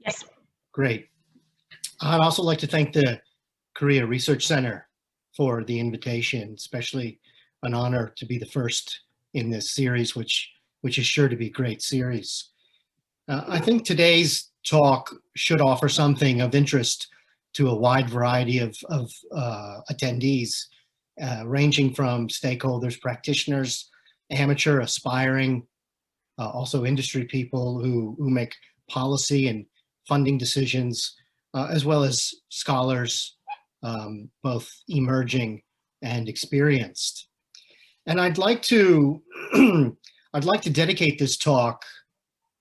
Yes. Great. I'd also like to thank the Korea Research Center for the invitation, especially an honor to be the first in this series, which is sure to be a great series. I think today's talk should offer something of interest to a wide variety of attendees, ranging from stakeholders, practitioners, amateur, aspiring, also industry people who make policy and funding decisions, as well as scholars, both emerging and experienced. And I'd like to dedicate this talk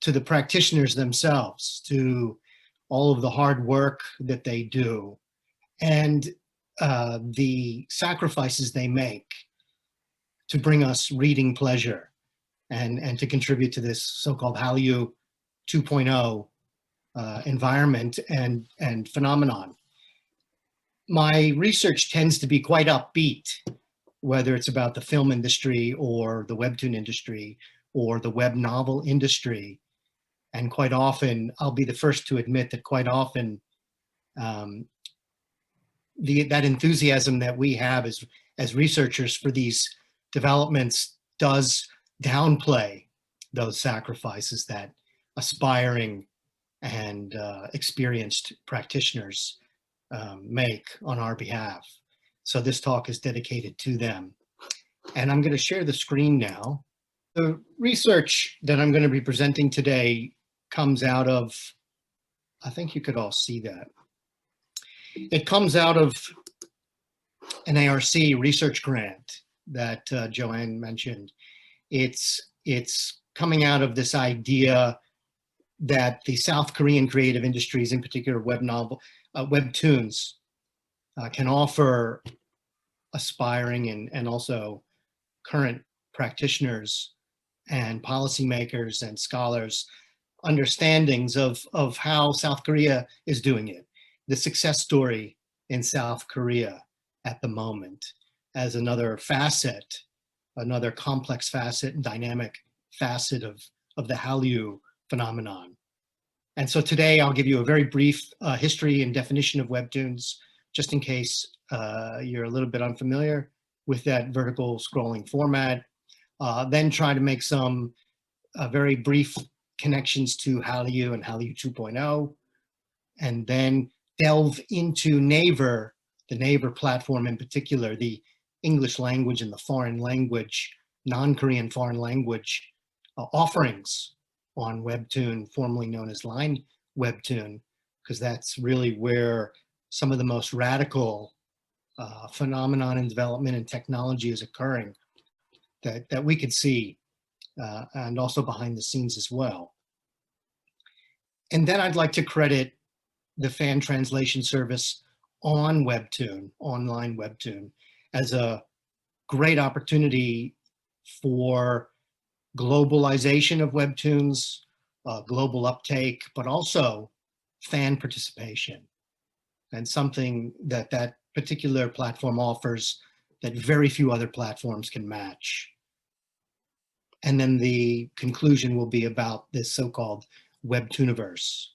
to the practitioners themselves, to all of the hard work that they do, and the sacrifices they make to bring us reading pleasure and to contribute to this so-called Hallyu 2.0 environment and phenomenon. My research tends to be quite upbeat, whether it's about the film industry or the webtoon industry or the web novel industry. And quite often, I'll be the first to admit that quite often that enthusiasm that we have as researchers for these developments does downplay those sacrifices that aspiring and experienced practitioners make on our behalf. So this talk is dedicated to them. And I'm going to share the screen now. The research that I'm going to be presenting today comes out of, I think you could all see that. It comes out of an ARC research grant that Joanne mentioned. It's coming out of this idea that the South Korean creative industries, in particular webtoons, can offer aspiring and also current practitioners and policymakers and scholars understandings of how South Korea is doing it, the success story in South Korea at the moment as another facet, another complex facet and dynamic facet of the Hallyu phenomenon. And so today I'll give you a very brief history and definition of webtoons, just in case you're a little bit unfamiliar with that vertical scrolling format. Then try to make some very brief connections to Hallyu and Hallyu 2.0, and then delve into Naver, the Naver platform in particular, the English language and the foreign language, non-Korean foreign language offerings on Webtoon, formerly known as Line Webtoon, because that's really where some of the most radical phenomenon in development and technology is occurring that we could see, and also behind the scenes as well. And then I'd like to credit the fan translation service on Webtoon, online Webtoon, as a great opportunity for globalization of Webtoons, global uptake, but also fan participation, and something that that particular platform offers that very few other platforms can match. And then the conclusion will be about this so-called Webtooniverse,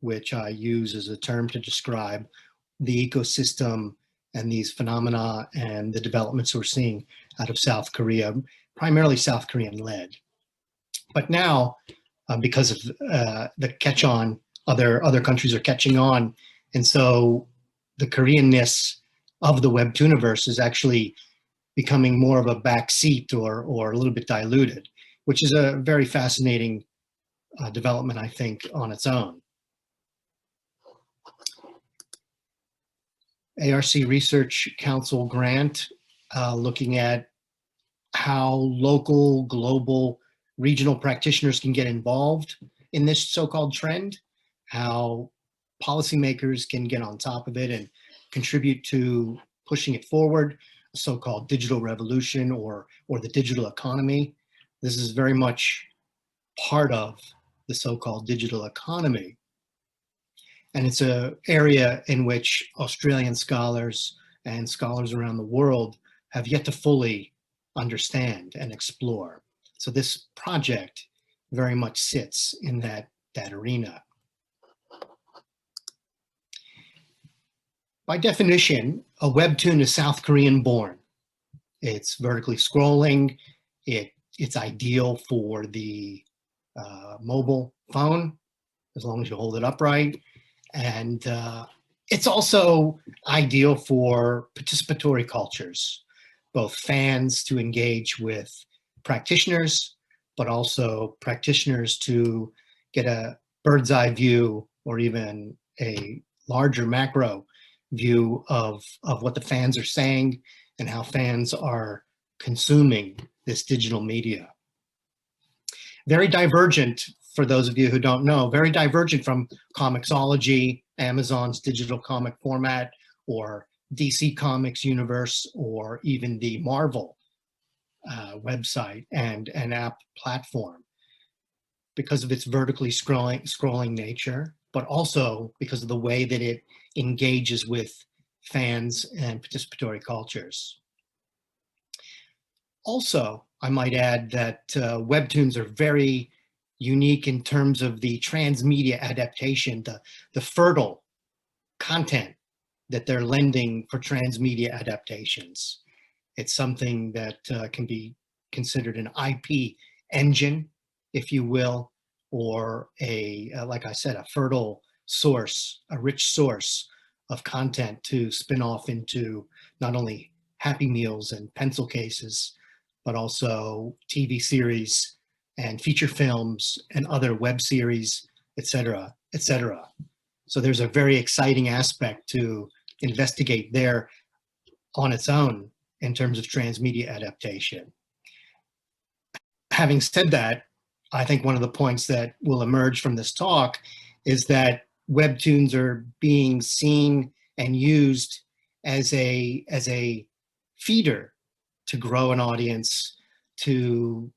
which I use as a term to describe the ecosystem and these phenomena and the developments we're seeing out of South Korea, primarily South Korean led. But now, because of the catch on, other countries are catching on. And so the Koreanness of the Webtooniverse is actually becoming more of a backseat or a little bit diluted, which is a very fascinating development, I think, on its own. ARC Research Council grant, looking at how local, global, regional practitioners can get involved in this so-called trend, how policymakers can get on top of it and contribute to pushing it forward, a so-called digital revolution or the digital economy. This is very much part of the so-called digital economy. And it's an area in which Australian scholars and scholars around the world have yet to fully understand and explore. So this project very much sits in that arena. By definition, a webtoon is South Korean born. It's vertically scrolling. It's ideal for the mobile phone, as long as you hold it upright. And it's also ideal for participatory cultures, both fans to engage with practitioners, but also practitioners to get a bird's eye view or even a larger macro view of what the fans are saying and how fans are consuming this digital media. Very divergent, for those of you who don't know, very divergent from Comixology, Amazon's digital comic format, or DC Comics universe, or even the Marvel website and an app platform, because of its vertically scrolling nature, but also because of the way that it engages with fans and participatory cultures. Also, I might add that webtoons are very unique in terms of the transmedia adaptation, the fertile content that they're lending for transmedia adaptations. It's something that can be considered an IP engine, if you will, or like I said, a fertile source, a rich source of content to spin off into not only Happy Meals and pencil cases, but also TV series and feature films and other web series, et cetera, et cetera. So there's a very exciting aspect to investigate there on its own in terms of transmedia adaptation. Having said that, I think one of the points that will emerge from this talk is that webtoons are being seen and used as a feeder to grow an audience, to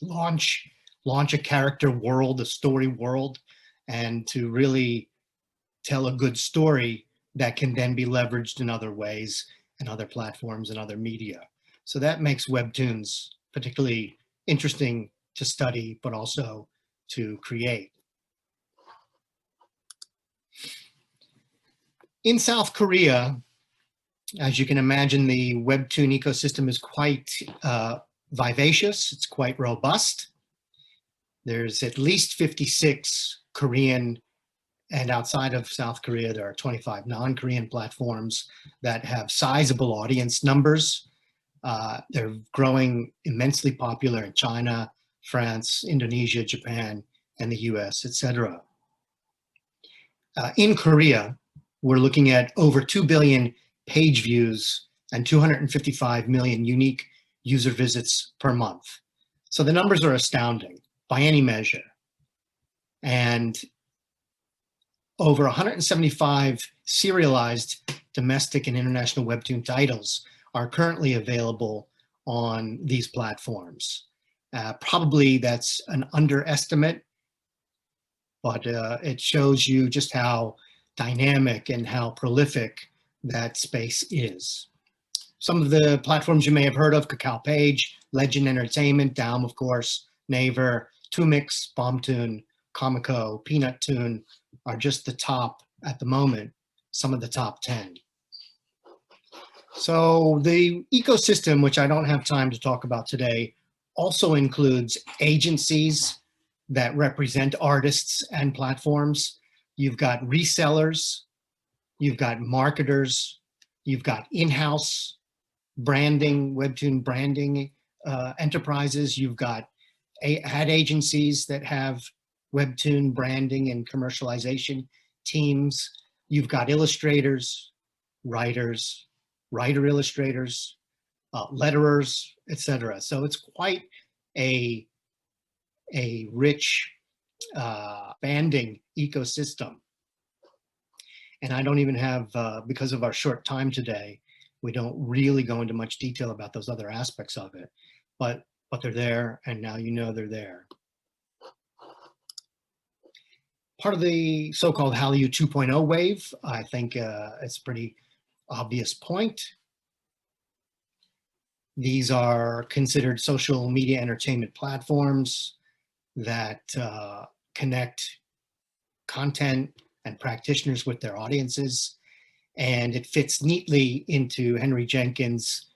launch a character world, a story world, and to really tell a good story that can then be leveraged in other ways and other platforms and other media. So that makes webtoons particularly interesting to study, but also to create. In South Korea, as you can imagine, the webtoon ecosystem is quite vivacious. It's quite robust. There's at least 56 Korean, and outside of South Korea, there are 25 non-Korean platforms that have sizable audience numbers. They're growing immensely popular in China, France, Indonesia, Japan, and the US, etc. In Korea, we're looking at over 2 billion page views and 255 million unique user visits per month. So the numbers are astounding by any measure. And over 175 serialized domestic and international webtoon titles are currently available on these platforms. Probably that's an underestimate, but it shows you just how dynamic and how prolific that space is. Some of the platforms you may have heard of: Kakao Page, Legend Entertainment, Daum, of course, Naver, Tumix, Bombtoon, Comico, Peanut Toon are just the top, at the moment, some of the top 10. So the ecosystem, which I don't have time to talk about today, also includes agencies that represent artists and platforms. You've got resellers, you've got marketers, you've got in-house branding, webtoon branding enterprises, you've got ad agencies that have webtoon branding and commercialization teams, you've got illustrators, writers, writer illustrators, letterers, etc. So it's quite a rich banding ecosystem. And I don't even have, because of our short time today, we don't really go into much detail about those other aspects of it, but they're there, and now you know they're there. Part of the so-called Hallyu 2.0 wave, I think it's a pretty obvious point. These are considered social media entertainment platforms that connect content and practitioners with their audiences. And it fits neatly into Henry Jenkins'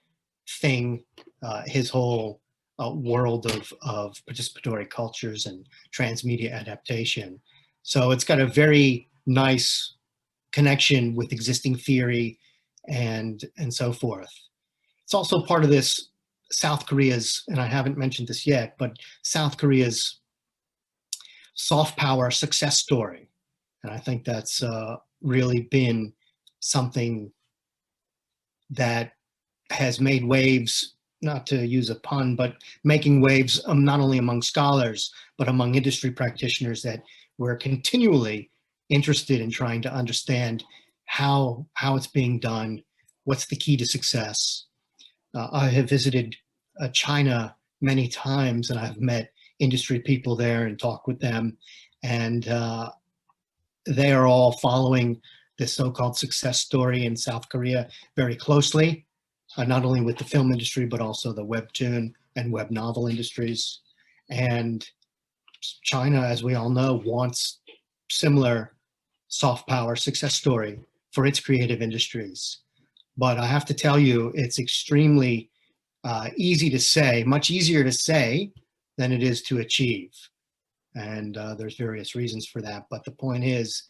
thing, his whole world of participatory cultures and transmedia adaptation. So it's got a very nice connection with existing theory and so forth. It's also part of this South Korea's, and I haven't mentioned this yet, but South Korea's soft power success story. And I think that's really been something that has made waves, not to use a pun, but making waves not only among scholars, but among industry practitioners that were continually interested in trying to understand how it's being done, what's the key to success. I have visited China many times, and I've met industry people there and talked with them, and they are all following the so-called success story in South Korea very closely, not only with the film industry, but also the webtoon and web novel industries. And China, as we all know, wants similar soft power success story for its creative industries. But I have to tell you, it's extremely easy to say, much easier to say than it is to achieve. And there's various reasons for that. But the point is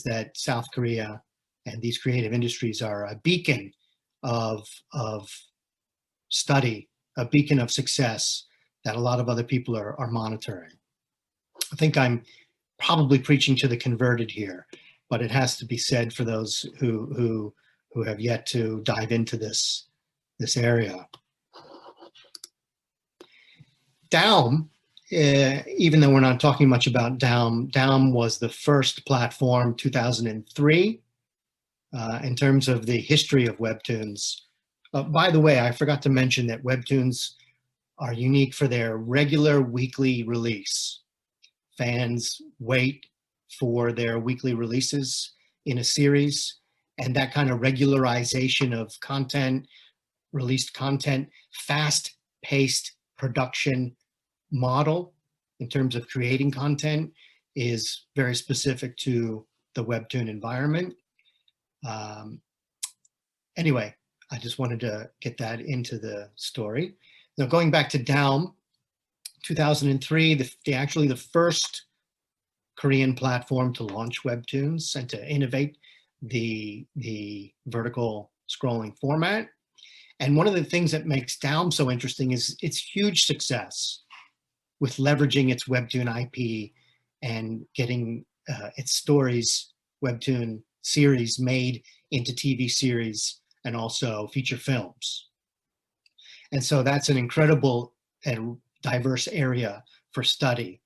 that South Korea and these creative industries are a beacon of study, a beacon of success that a lot of other people are monitoring. I think I'm probably preaching to the converted here, but it has to be said for those who have yet to dive into this area. Daum, even though we're not talking much about Daum was the first platform, 2003, in terms of the history of webtoons. By the way, I forgot to mention that webtoons are unique for their regular weekly release. Fans wait for their weekly releases in a series, and that kind of regularization of content, released content, fast-paced production model in terms of creating content is very specific to the webtoon environment. Anyway, I just wanted to get that into the story. Now, going back to Daum, 2003, actually the first Korean platform to launch webtoons and to innovate the vertical scrolling format. And one of the things that makes Daum so interesting is its huge success with leveraging its webtoon IP and getting its stories, webtoon series made into TV series and also feature films. And so that's an incredible and diverse area for study.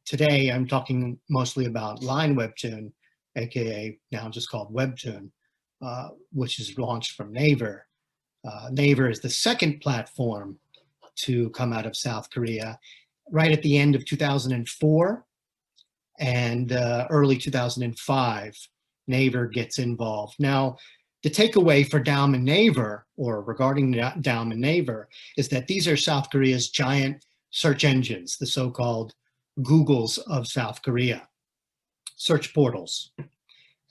Today, I'm talking mostly about line webtoon, aka now just called Webtoon, which is launched from Naver. Naver is the second platform to come out of South Korea, right at the end of 2004 and early 2005. Naver gets involved. Now, the takeaway for Daum and Naver, or regarding Daum and Naver, is that these are South Korea's giant search engines, the so-called Googles of South Korea, search portals.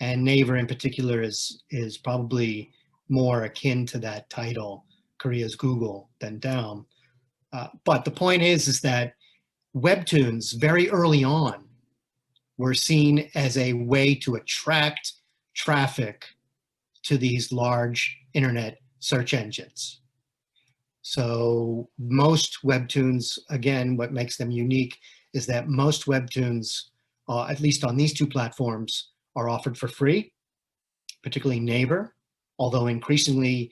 And Naver in particular is probably more akin to that title, Korea's Google, than Daum. But the point is that webtoons very early on were seen as a way to attract traffic to these large internet search engines. So most webtoons, again, what makes them unique is that most webtoons, at least on these two platforms, are offered for free, particularly Naver, although increasingly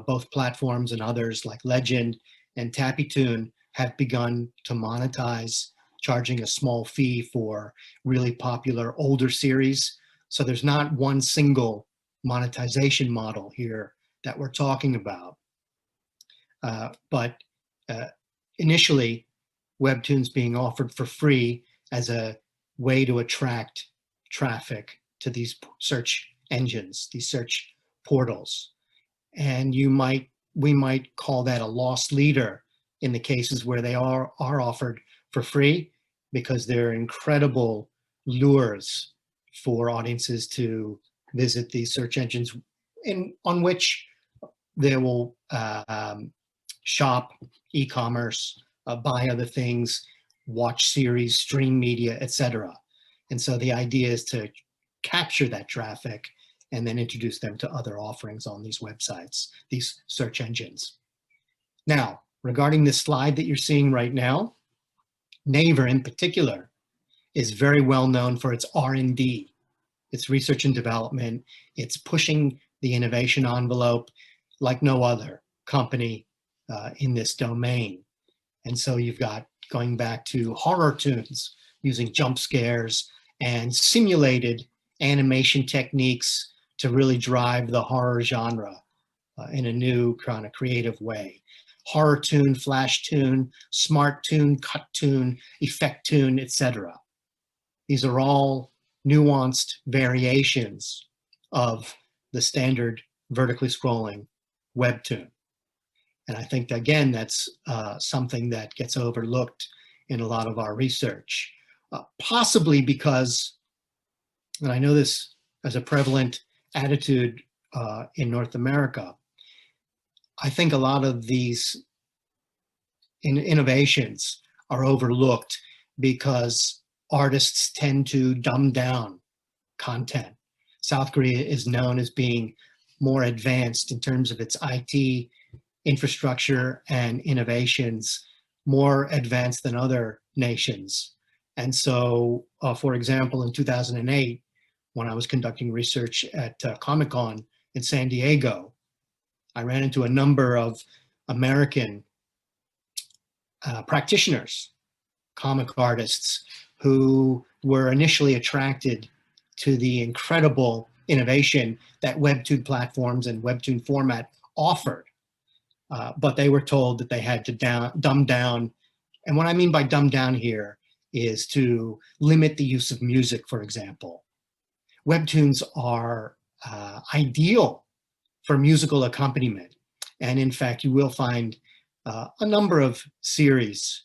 both platforms and others like Legend and Tappytoon have begun to monetize, charging a small fee for really popular older series. So there's not one single monetization model here that we're talking about. But initially, webtoons being offered for free as a way to attract traffic to these search engines, these search portals. And we might call that a loss leader in the cases where they are offered for free, because they're incredible lures for audiences to visit these search engines on which they will shop, e-commerce, buy other things, watch series, stream media, etc. And so the idea is to capture that traffic and then introduce them to other offerings on these websites, these search engines. Now, regarding this slide that you're seeing right now, Naver in particular is very well known for its R&D, its research and development. It's pushing the innovation envelope like no other company in this domain. And so you've got going back to horror toons using jump scares and simulated animation techniques to really drive the horror genre in a new kind of creative way. Horror toon, flash toon, smart toon, cut toon, effect toon, etc. These are all nuanced variations of the standard vertically scrolling webtoon. And I think, again, that's something that gets overlooked in a lot of our research, possibly because, and I know this as a prevalent attitude in North America, I think a lot of these innovations are overlooked because artists tend to dumb down content. South Korea is known as being more advanced in terms of its IT infrastructure and innovations, more advanced than other nations. And so, for example, in 2008, when I was conducting research at Comic-Con in San Diego, I ran into a number of American practitioners, comic artists, who were initially attracted to the incredible innovation that webtoon platforms and webtoon format offered. But they were told that they had to dumb down. And what I mean by dumb down here is to limit the use of music, for example. Webtoons are ideal for musical accompaniment. And in fact, you will find a number of series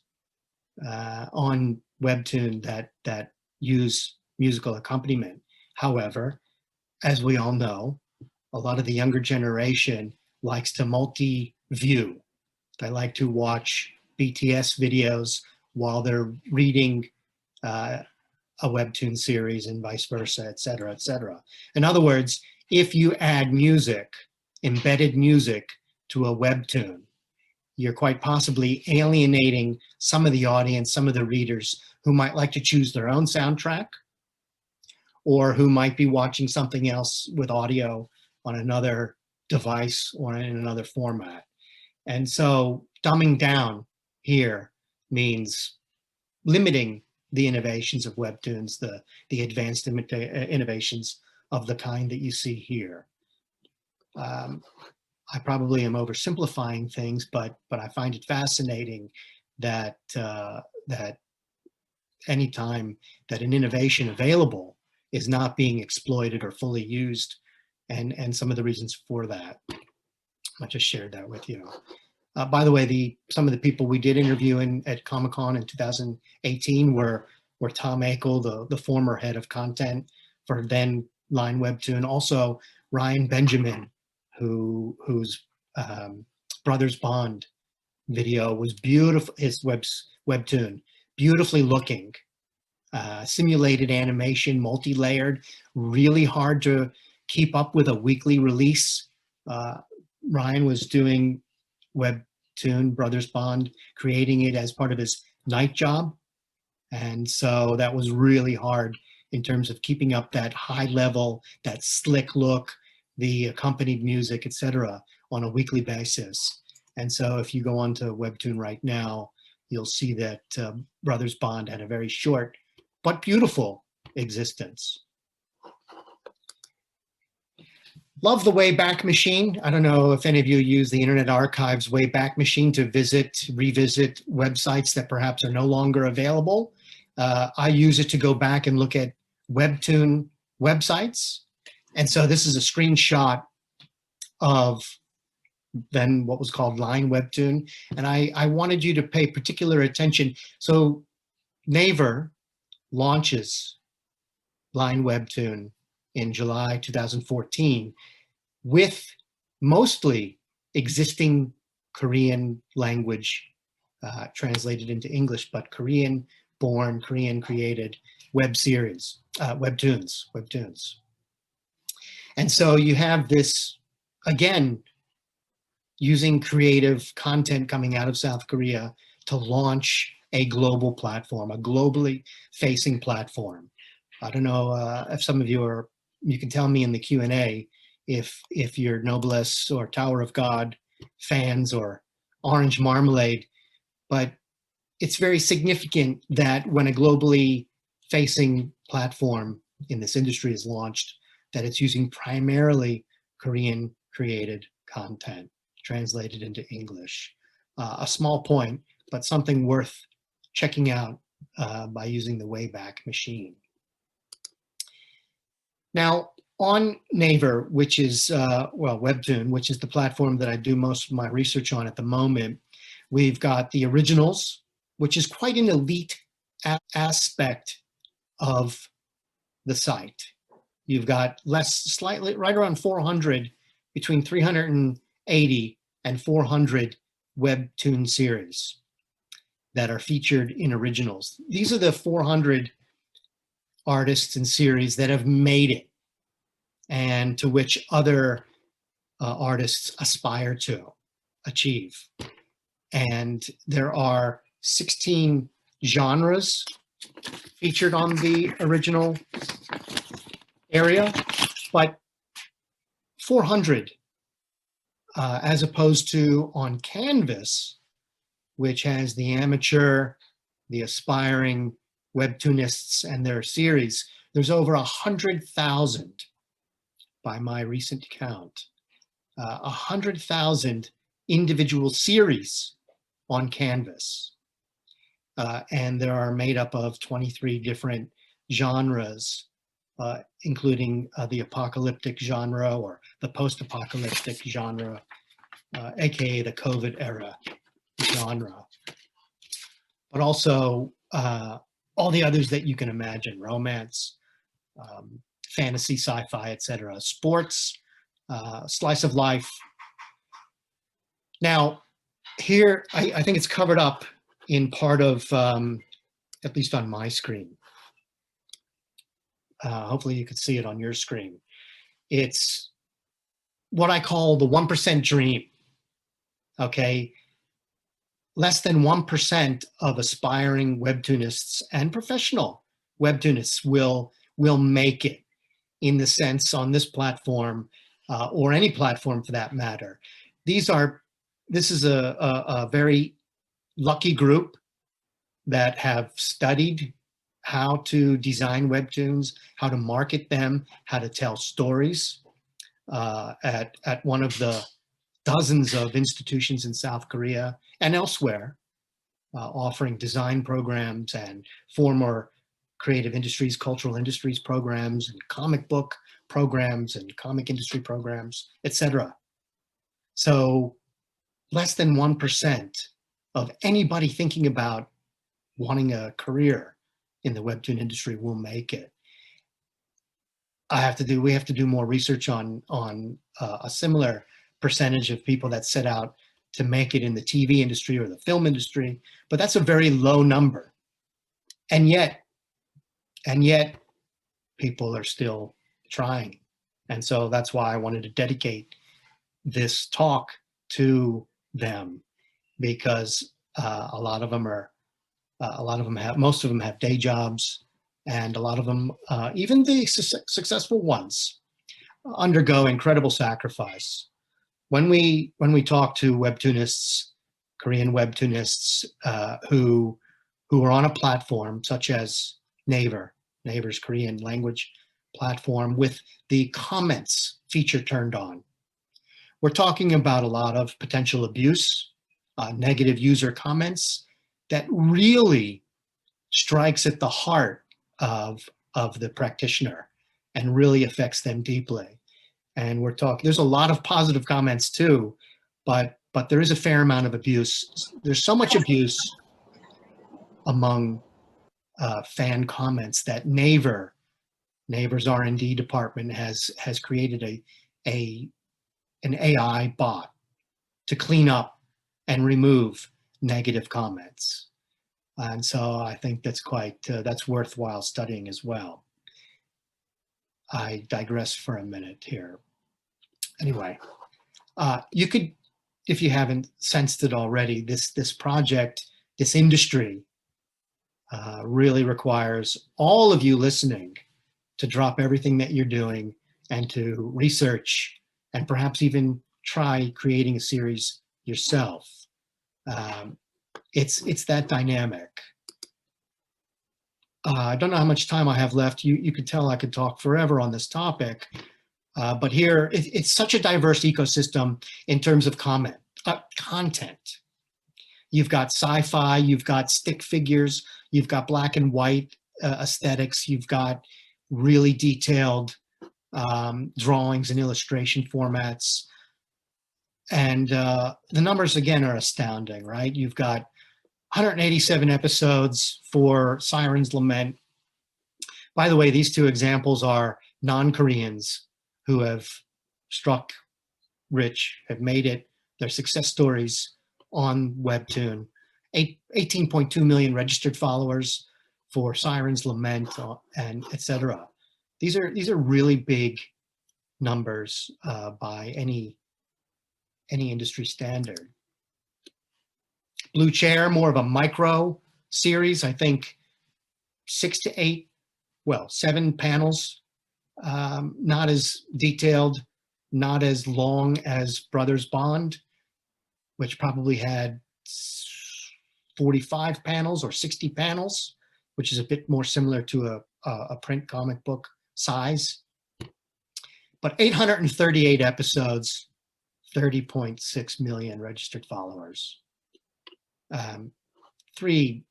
on Webtoon that use musical accompaniment. However, as we all know, a lot of the younger generation likes to multi-view. They like to watch BTS videos while they're reading a Webtoon series and vice versa, et cetera, et cetera. In other words, if you add music, embedded music to a Webtoon, you're quite possibly alienating some of the audience, some of the readers who might like to choose their own soundtrack, or who might be watching something else with audio on another device or in another format. And so dumbing down here means limiting the innovations of Webtoons, the advanced innovations of the kind that you see here. I probably am oversimplifying things, but I find it fascinating that that any time that an innovation available is not being exploited or fully used, and some of the reasons for that. I just shared that with you. By the way, some of the people we did interview at Comic-Con in 2018 were Tom Akel, the former head of content for then Line Webtoon, also Ryan Benjamin, whose Brothers Bond video was beautiful, his webtoon, beautifully looking, simulated animation, multi-layered, really hard to keep up with a weekly release. Ryan was doing Webtoon, Brothers Bond, creating it as part of his night job. And so that was really hard in terms of keeping up that high level, that slick look, the accompanied music, etc., on a weekly basis. And so if you go onto Webtoon right now, you'll see that Brothers Bond had a very short but beautiful existence. Love the Wayback Machine. I don't know if any of you use the Internet Archive's Wayback Machine to revisit websites that perhaps are no longer available. I use it to go back and look at Webtoon websites. And so this is a screenshot of then what was called Line Webtoon. And I wanted you to pay particular attention. So Naver launches line webtoon in July 2014 with mostly existing Korean language translated into English, but Korean born, Korean created web series, webtoons. And so you have this, again, using creative content coming out of South Korea to launch a global platform, a globally facing platform. I don't know if some of you can tell me in the Q&A if you're Noblesse or Tower of God fans or Orange Marmalade, but it's very significant that when a globally facing platform in this industry is launched, that it's using primarily Korean created content translated into English. A small point, but something worth checking out by using the Wayback Machine. Now, on Naver, which is, Webtoon, which is the platform that I do most of my research on at the moment, we've got the originals, which is quite an elite aspect of the site. You've got right around 400, between 380 and 400 Webtoon series that are featured in originals. These are the 400 artists and series that have made it and to which other artists aspire to achieve. And there are 16 genres featured on the original area, but 400 as opposed to on Canvas, which has the amateur, the aspiring webtoonists and their series. There's over 100,000 by my recent count, 100,000 individual series on Canvas. And they are made up of 23 different genres, including the apocalyptic genre or the post-apocalyptic genre, aka the COVID era genre, but also all the others that you can imagine: romance, fantasy, sci-fi, etc., sports, slice of life. Now, here, I think it's covered up in part of, at least on my screen. Hopefully you can see it on your screen. It's what I call the 1% dream, okay? Less than 1% of aspiring webtoonists and professional webtoonists will make it in the sense on this platform or any platform for that matter. This is a very lucky group that have studied how to design webtoons, how to market them, how to tell stories at one of the dozens of institutions in South Korea and elsewhere, offering design programs and former creative industries, cultural industries programs, and comic book programs and comic industry programs, etc. So less than 1% of anybody thinking about wanting a career in the webtoon industry will make it. We have to do more research on a similar percentage of people that set out to make it in the TV industry or the film industry, but that's a very low number. And yet people are still trying. And so that's why I wanted to dedicate this talk to them, because most of them have day jobs, and a lot of them, even the successful ones, undergo incredible sacrifice. When we talk to webtoonists, Korean webtoonists who are on a platform such as Naver's Korean language platform with the comments feature turned on, we're talking about a lot of potential abuse, negative user comments that really strikes at the heart of the practitioner and really affects them deeply. And there's a lot of positive comments too, but there is a fair amount of abuse. There's so much abuse among fan comments that Naver Neighbor's R&D department has created an AI bot to clean up and remove negative comments. And so I think that's that's worthwhile studying as well. I digress for a minute here. Anyway, you could, if you haven't sensed it already, this project, this industry really requires all of you listening to drop everything that you're doing and to research and perhaps even try creating a series yourself. It's that dynamic. I don't know how much time I have left. You could tell I could talk forever on this topic, but here it's such a diverse ecosystem in terms of content. You've got sci-fi, you've got stick figures, you've got black and white aesthetics, you've got really detailed drawings and illustration formats. And the numbers, again, are astounding, right? You've got 187 episodes for Siren's Lament. By the way, these two examples are non-Koreans who have struck rich, have made it. They're success stories on Webtoon. 18.2 million registered followers for Siren's Lament, and etc. These are really big numbers by any industry standard. Blue Chair, more of a micro series, I think 6 to 8, well, 7 panels, not as detailed, not as long as Brothers Bond, which probably had 45 panels or 60 panels, which is a bit more similar to a print comic book size. But 838 episodes, 30.6 million registered followers. 3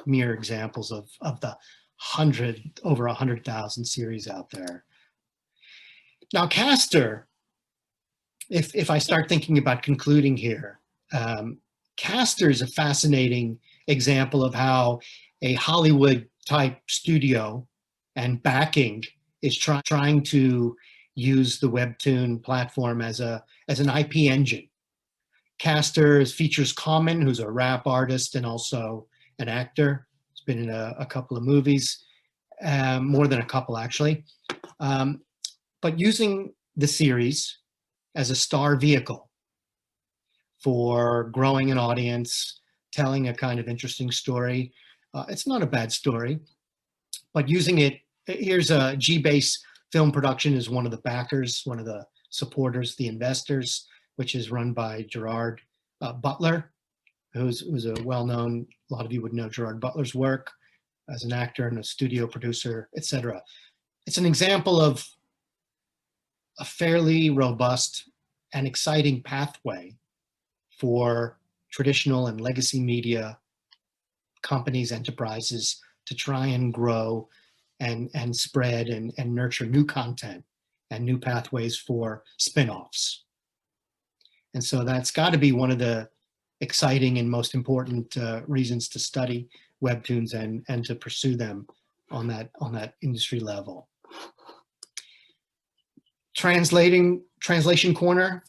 mere examples of the over 100,000 series out there. Now, Caster, if I start thinking about concluding here, Caster is a fascinating example of how a Hollywood type studio and backing is trying to use the Webtoon platform as an IP engine. Caster features Common, who's a rap artist and also an actor. He's been in a couple of movies, more than a couple actually. But using the series as a star vehicle for growing an audience, telling a kind of interesting story. It's not a bad story, but using it, here's a G-Base Film Production is one of the backers, one of the supporters, the investors, which is run by Gerard Butler, who's a well-known, a lot of you would know Gerard Butler's work as an actor and a studio producer, etc. It's an example of a fairly robust and exciting pathway for traditional and legacy media companies, enterprises to try and grow and spread and nurture new content and new pathways for spin-offs. And so that's got to be one of the exciting and most important reasons to study Webtoons and to pursue them on that industry level. Translation Corner,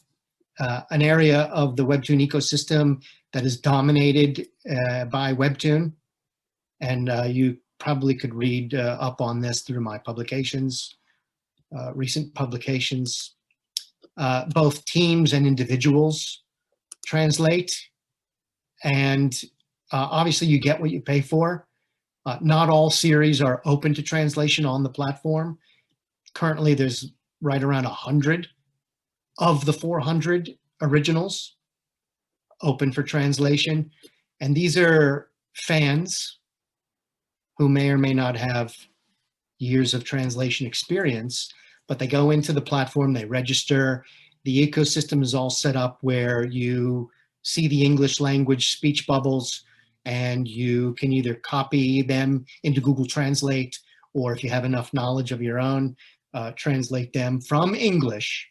an area of the Webtoon ecosystem that is dominated by Webtoon. And you probably could read up on this through my publications, recent publications. Both teams and individuals translate, and obviously you get what you pay for. Not all series are open to translation on the platform. Currently there's right around 100 of the 400 originals open for translation. And these are fans who may or may not have years of translation experience, but they go into the platform, they register. The ecosystem is all set up where you see the English language speech bubbles and you can either copy them into Google Translate, or if you have enough knowledge of your own, translate them from English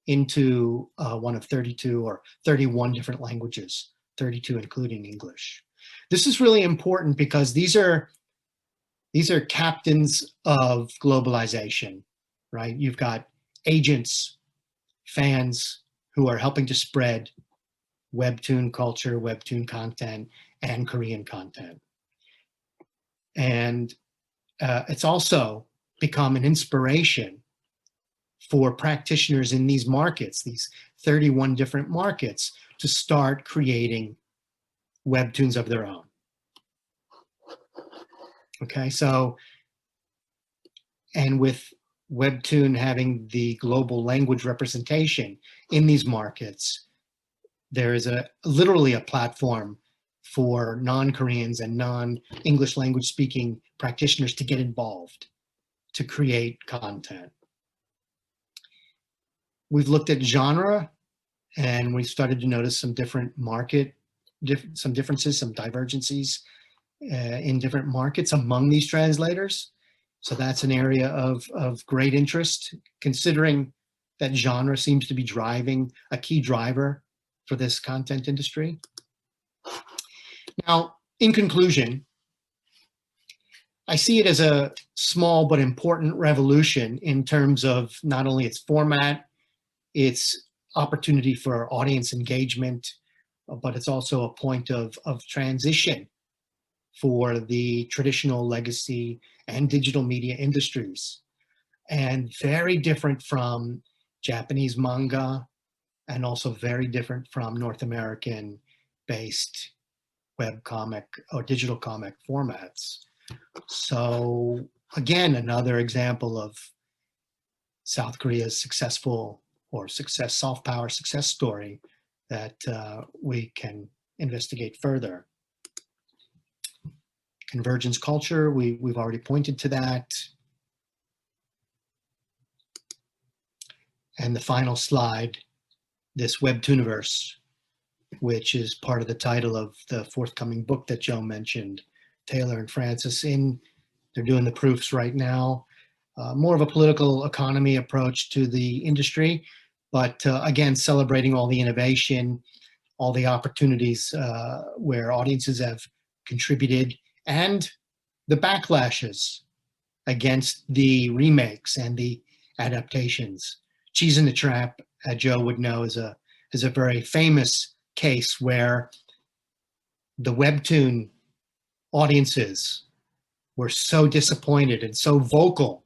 into one of 32 or 31 different languages, 32 including English. This is really important because these are These are captains of globalization, right? You've got agents, fans who are helping to spread webtoon culture, webtoon content, and Korean content. And it's also become an inspiration for practitioners in these markets, these 31 different markets, to start creating webtoons of their own. Okay, so, and with Webtoon having the global language representation in these markets, there is literally a platform for non-Koreans and non-English language speaking practitioners to get involved, to create content. We've looked at genre, and we started to notice some different some differences, some divergencies in different markets among these translators. So that's an area of great interest, considering that genre seems to be driving a key driver for this content industry. Now, in conclusion, I see it as a small but important revolution in terms of not only its format, its opportunity for audience engagement, but it's also a point of transition for the traditional legacy and digital media industries, and very different from Japanese manga, and also very different from North American based web comic or digital comic formats. So again, another example of South Korea's successful or soft power success story that we can investigate further. Convergence culture, we've already pointed to that. And the final slide, this Webtooniverse, which is part of the title of the forthcoming book that Joe mentioned, Taylor and Francis. They're doing the proofs right now. More of a political economy approach to the industry, but again, celebrating all the innovation, all the opportunities where audiences have contributed, and the backlashes against the remakes and the adaptations. Cheese in the Trap, Joe would know, is a very famous case where the webtoon audiences were so disappointed and so vocal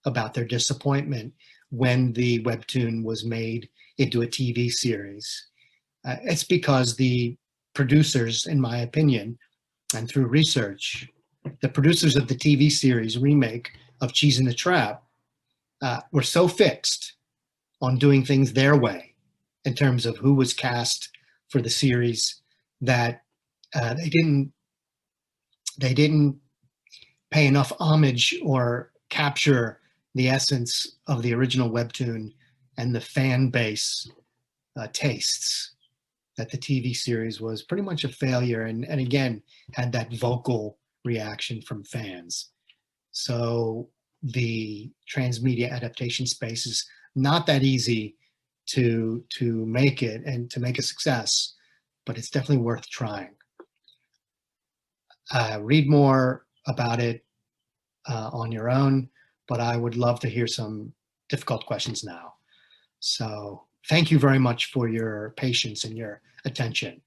about their disappointment when the webtoon was made into a TV series. It's because the producers, in my opinion, and through research, the producers of the TV series remake of Cheese in the Trap were so fixed on doing things their way in terms of who was cast for the series that they didn't pay enough homage or capture the essence of the original webtoon and the fan base tastes, that the TV series was pretty much a failure, and again had that vocal reaction from fans. So the transmedia adaptation space is not that easy to make it and to make a success, but it's definitely worth trying. Read more about it on your own, but I would love to hear some difficult questions now. So thank you very much for your patience and your attention.